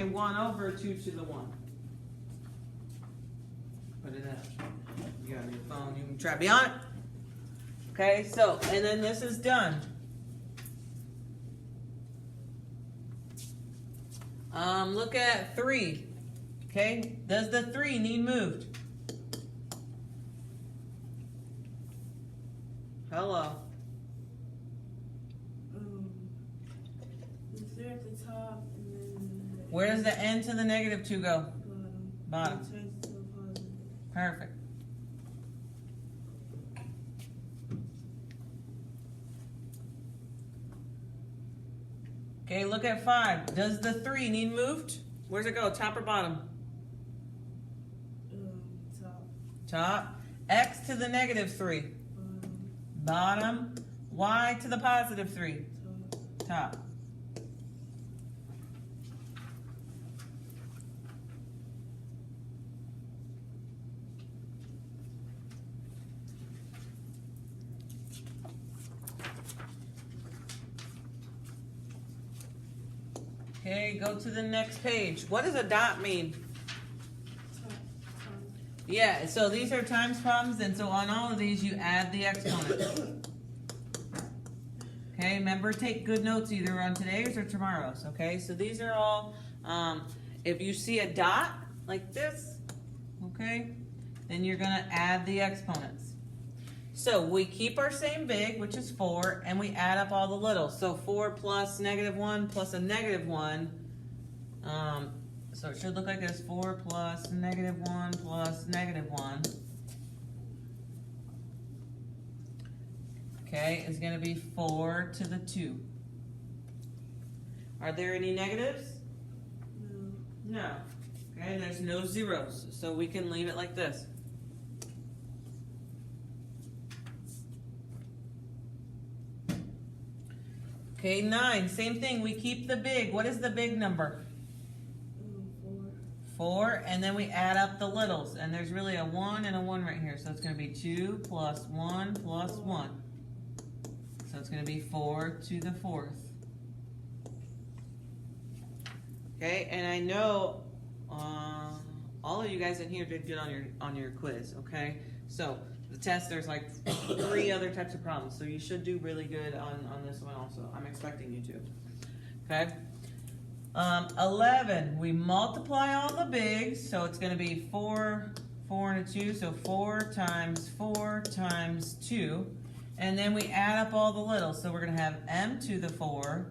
Okay, 1 over 2 to the 1. Put it up. You got your phone, you can try to be on it. Okay, so, and then this is done. Look at 3. Okay, does the 3 need moved? Hello. It's there at the top, and then. Where does the n to the negative 2 go? Bottom. It turns to a positive. Perfect. Okay, look at 5. Does the 3 need moved? Where's it go, top or bottom? Top. Top. X to the negative 3. Bottom. Y to the positive 3. Top. Okay, go to the next page. What does a dot mean? Yeah, so these are times problems, and so on all of these you add the exponents. Okay, remember, take good notes either on today's or tomorrow's, okay? So these are all, if you see a dot like this, okay, then you're gonna add the exponents. So we keep our same big, which is 4, and we add up all the littles. So 4 plus -1 plus a -1, so it should look like this, 4 plus -1 plus -1. Okay, is going to be 4 to the 2. Are there any negatives? No. No. Okay, there's no zeros, so we can leave it like this. Okay, 9, same thing, we keep the big. What is the big number? 4, and then we add up the littles, and there's really a 1 and a 1 right here, so it's going to be 2 plus 1 plus 1. So it's going to be 4 to the 4th. Okay, and I know all of you guys in here did good on your quiz, okay? So the test, there's like 3 other types of problems, so you should do really good on this one also. I'm expecting you to. Okay? 11, we multiply all the bigs, so it's going to be 4, 4 and a 2, so 4 times 4 times 2, and then we add up all the littles, so we're going to have m to the 4,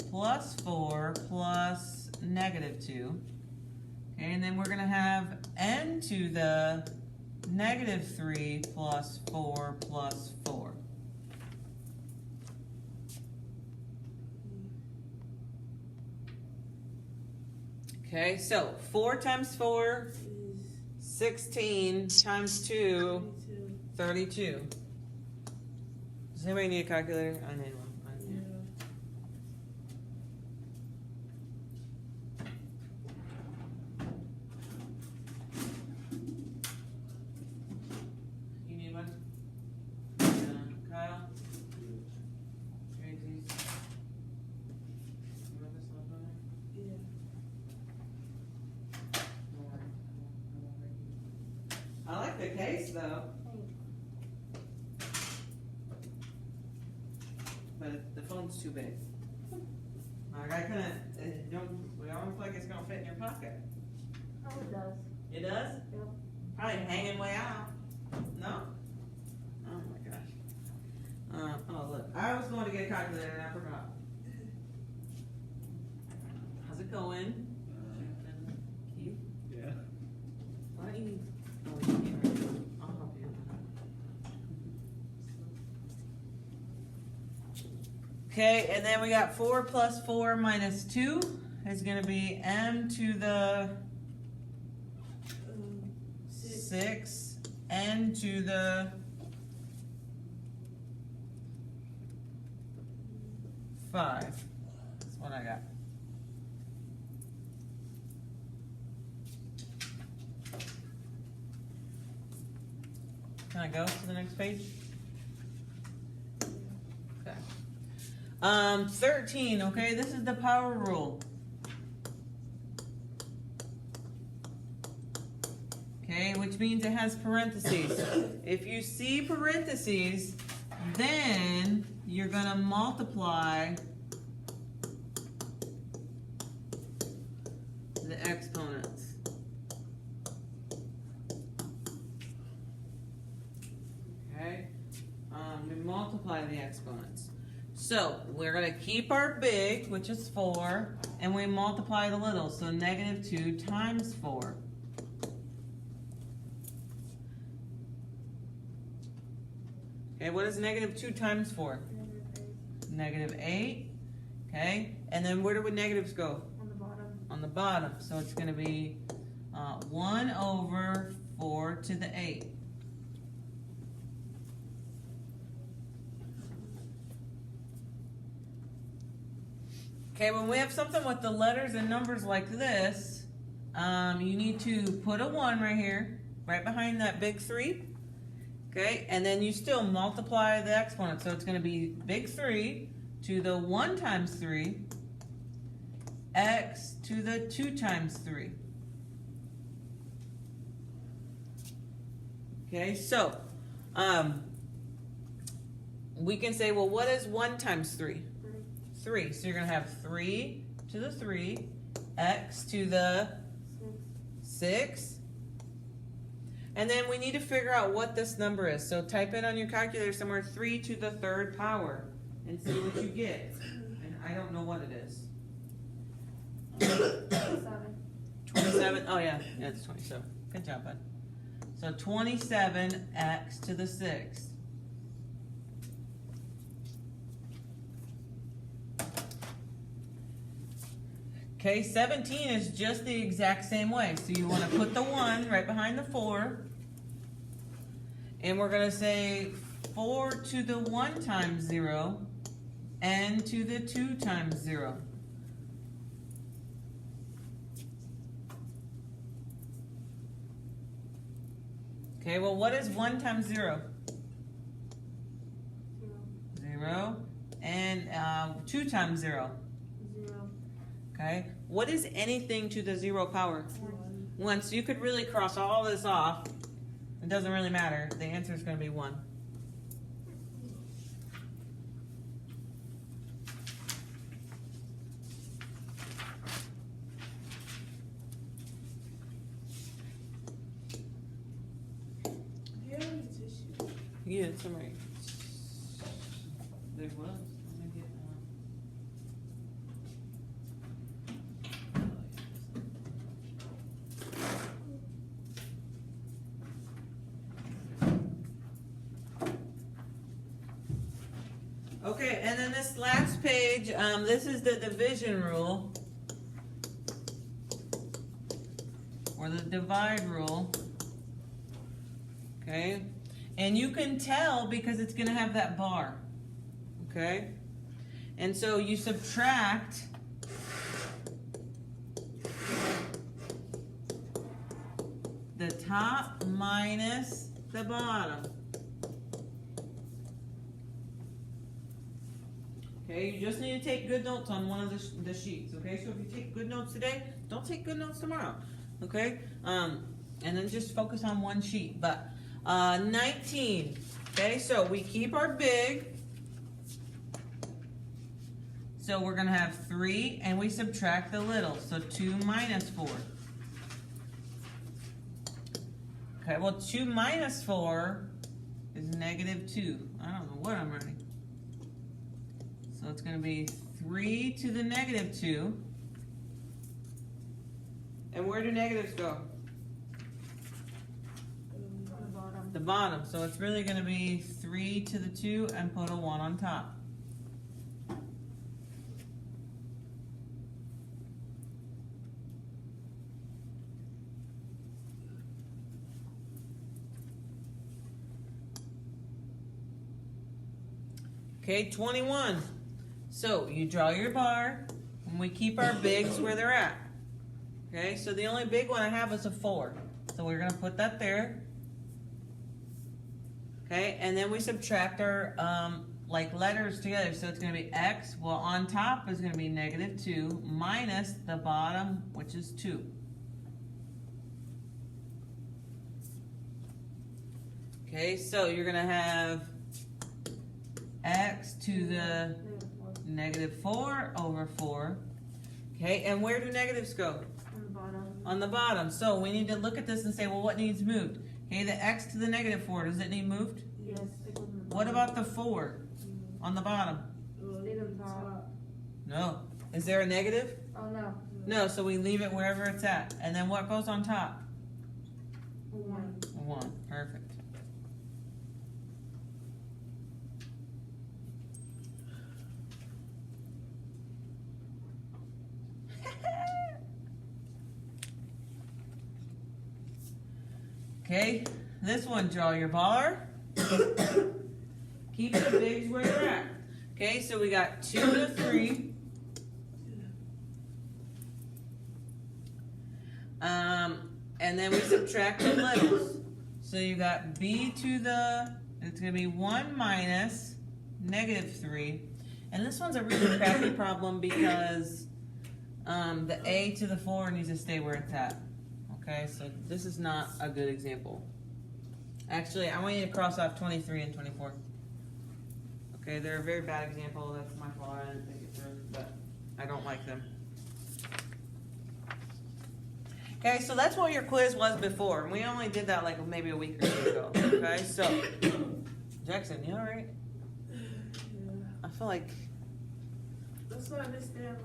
plus 4 plus -2, okay, and then we're going to have n to the -3 plus 4 plus 4. Okay, so 4 times 4, 16 times 2, 32. Does anybody need a calculator? I need one. I like the case though, but the phone's too big. Like I couldn't. We don't feel like it's gonna fit in your pocket. Oh, it does. It does? Yep. Probably hanging way out. No? Oh my gosh. Oh look, I was going to get a calculator and I forgot. How's it going? Keith? Yeah. Why don't you? Oh, you can't right now. I'll help you. Okay, and then we got 4 plus 4 minus 2 is going to be m to the 6, n to the 5. That's what I got. Can I go to the next page? Okay. 13, okay, this is the power rule. Okay, which means it has parentheses. If you see parentheses, then you're gonna multiply the exponents. Okay, we multiply the exponents. So we're gonna keep our big, which is 4, and we multiply the little, so negative 2 times 4. Okay, what is negative 2 times 4? Negative 8. Okay, and then where do negatives go? On the bottom. On the bottom. So it's going to be 1 over 4 to the 8. Okay, when we have something with the letters and numbers like this, you need to put a 1 right here, right behind that big 3. Okay, and then you still multiply the exponent. So it's going to be big 3 to the 1 times 3, x to the 2 times 3. Okay, so we can say, well, what is 1 times 3? 3. So you're going to have 3 to the 3, x to the 6. And then we need to figure out what this number is. So type in on your calculator somewhere 3 to the 3rd power and see what you get. And I don't know what it is. 27. Oh yeah, it's 27. Good job, bud. So 27x to the 6. Okay, 17 is just the exact same way. So you want to put the 1 right behind the 4. And we're going to say 4 to the 1 times 0, n to the 2 times 0. Okay, well, what is 1 times 0? 0. And 2 times 0? 0. Okay, what is anything to the 0 power? 1. So you could really cross all this off. It doesn't really matter. The answer is going to be 1. Yeah, tissue. Yeah, some right. There was. Let me get Okay, and then this last page, this is the division rule, or the divide rule. Okay, and you can tell because it's going to have that bar. Okay, and so you subtract the top minus the bottom. Okay, you just need to take good notes on one of the sheets, okay? So if you take good notes today, don't take good notes tomorrow, okay? And then just focus on one sheet. But 19, okay? So we keep our big. So we're going to have 3, and we subtract the little. So 2 minus 4. Okay, well, 2 minus 4 is negative 2. I don't know what I'm writing. So it's going to be 3 to the negative 2. And where do negatives go? The bottom. The bottom. So it's really going to be 3 to the 2 and put a 1 on top. Okay, 21. So you draw your bar, and we keep our bigs where they're at. Okay, so the only big one I have is a 4. So we're going to put that there. Okay, and then we subtract our like letters together. So it's gonna be x, well on top is gonna be -2 minus the bottom, which is 2. Okay, so you're gonna have x to the -4 over 4. Okay, and where do negatives go? On the bottom. On the bottom. So we need to look at this and say, well, what needs moved? Okay, the x to the -4, does it need moved? Yes. What about the 4 on the bottom? Stay on top. No. Is there a negative? Oh, no. No, so we leave it wherever it's at. And then what goes on top? 1. 1. Perfect. Okay, this one, draw your bar. Keep the bigs where they're at. Okay, so we got 2 to 3. And then we subtract the littles. So you got b to the, it's going to be 1 minus -3. And this one's a really crappy problem because the a to the 4 needs to stay where it's at. Okay, so this is not a good example. Actually, I want you to cross off 23 and 24. Okay, they're a very bad example. That's my fault. I didn't think it through, but I don't like them. Okay, so that's what your quiz was before. And we only did that like maybe a week or 2 ago. Okay, so Jackson, you alright? Yeah. I feel like That's why I understand.